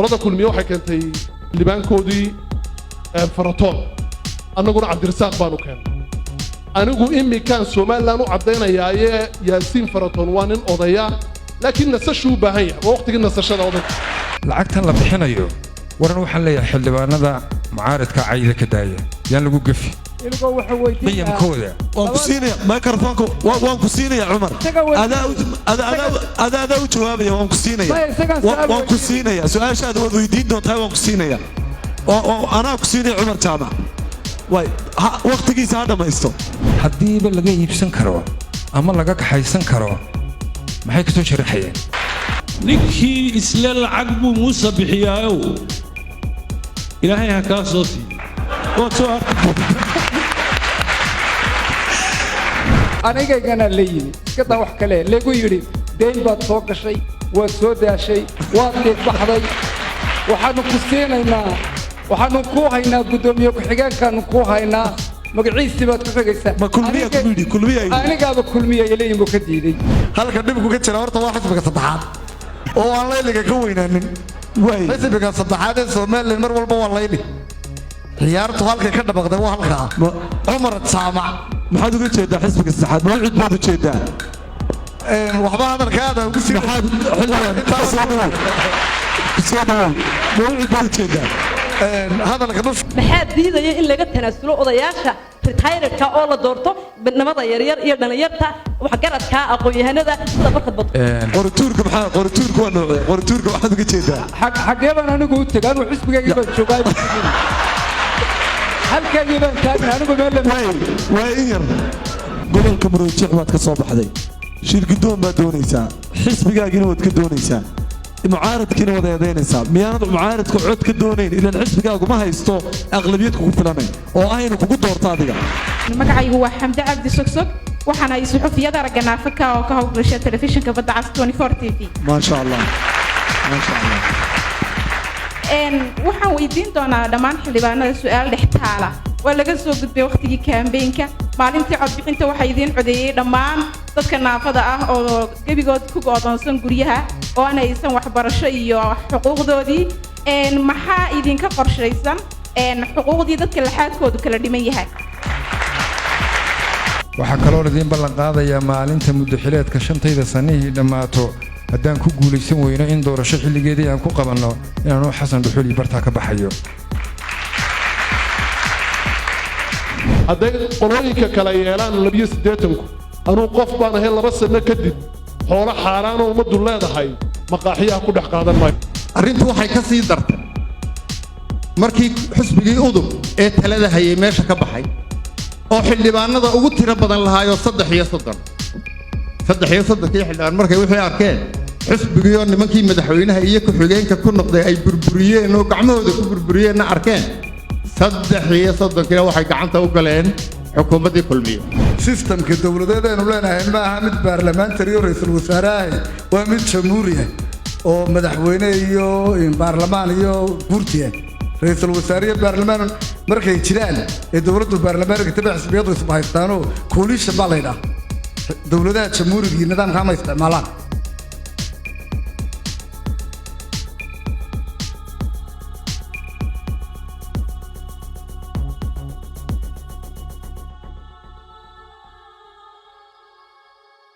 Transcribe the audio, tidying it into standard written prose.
qolada kulmiye waxay keentay libaankoodii faratoon annaguna cabdirasaaq baanu keennay anigu imikaan Soomaaliland u caddeynayaaye Yaasiin Faratoon waa nin odaya laakiin nasashuu baahan yahay waqtigii nasashada oday lacagtan la bixinayo waran waxaan leeyahay xildhibaanada mucaaradka cayda ka daaya yaan lagu gafi qiyamkooda waan ku siinaya microphone waan ku siinaya Umar ada u jawaabaya waan ku siinaya su'aashaada wad weydiin doontaa waan ku siinaya oo ana ku siinaya Umar Jaamac way waqtigiisa ha dhamaysto haddiiba laga iibsan karo ama laga kaxaysan karo maxay ka soo sharaxayeen ninkii isla lacag buu Muuse bixiyaayo ilaahay ha ka soo sii oo soo anigana leeyini iska wax kale leegu yiri deyn baad soo gashay waad soo daashay waad baxday waxaanu ku siinaynaa waxaanu ku haynaa gudoomiye ku xigeenkaanu ku haynaa magaciisi baad ku xigaysaa ma kulmiye anigaaba kulmiye leeyimo ka diiday halka dhibku ka jira horta waa xisbiga saddexaad oo aan layliga ka weynaanin way xisbiga saddexaad ee Soomaaliland mar walba waa layli ciyaartu halka ka dhabaqday waa halka Umar Jaamac maxaad uga jeedaa xisbiga saddexaad ma cid baad u jeedaa waxba hadalkaada ugu sii maxaad hadalka maxaa diidaya in laga tanaasulo odayaasha retiredka oo la doorto badnamada yaryar iyo dhalinyarta wax garadka aqoon-yahanada sida barkad bad qortuurka waa noocay qortuurka waxaad uga jeedaa xageeban anigu u tagaan oo xisbigayga baan joogay halkayga baan taagan anigu meel waa yar gobolka Maroodijeex waad ka soo baxday shirkidoon baad doonaysaa xisbigaagina waad ka doonaysaa mucaaradkiina wada eedeynaysaa miyaanad mucaaradka cod ka doonayn ilaan xisbigaagu ma haysto aqlabiyad kugu filanay oo aynu kugu doorto adiga magacaygu waa Xamdi Cabdi Sogsog waxaan ay suxufiyada aragana Afrika oo ka hawlgasha telefishinka badda cas 24 TV ma sha Allah waxaan weydiin doonaa dhammaan xildhibaanada su'aal dhextaala waa laga soo gudbay waqtigii kaambeynka maalintii codbixinta waxay idin codeeyay dhammaan dadka naafada ah oo gabigood ku go'doonsan guryaha oo aan aysan waxbarasho iyo xuquuqdoodii maxaa idinka qorshaysan xuquuqdii dadka laxaadkoodu kala dhiman yahay waxaa kaloo idin ballan qaadayaa maalinta muddo xileedka shantayda sanihii dhammaato haddaan ku guulaysan weyno in doorasho xilligeedii aan ku qabanno inaanu xasan dhuxuli bartaa ka baxayo hadday qolooyinka kala yeelaan 82ku anuu qof baan ahay 2 sano kadib xoolo xaaraan oo ummaddu leedahay maqaaxiyaha ku dhex qaadan maayo arrintu waxay ka sii dartay markii xisbigii udub ee talada hayay meesha ka baxay oo xildhibaanada ugu tiro badan lahaayoo 3 iyo 3 xildhibaan markay wixii arkeen xisbigii oo nimankii madaxweynaha iyo ku xigeenka ku noqday ay burburiyeen oo gacmahooda ku burburiyeenna arkeen 3 iyo 3 waxay gacanta u galeen xukuumadii kulmiye systemka dawladeed aynu leenahay ma aha mid baarlamaantari iyo ra'iisul wasaaraha waa mid jamhuuri ah oo madaxweyne iyo baarlamaan iyo guurtiye ra'iisul wasaare iyo baarlamaan markay jiraan ee dawladdu baarlamaanka tabic xisbiyadu isku haystaano coalition baa la yiraahdaa dawladaha jamhuuriga nidaamka ma isticmaalaan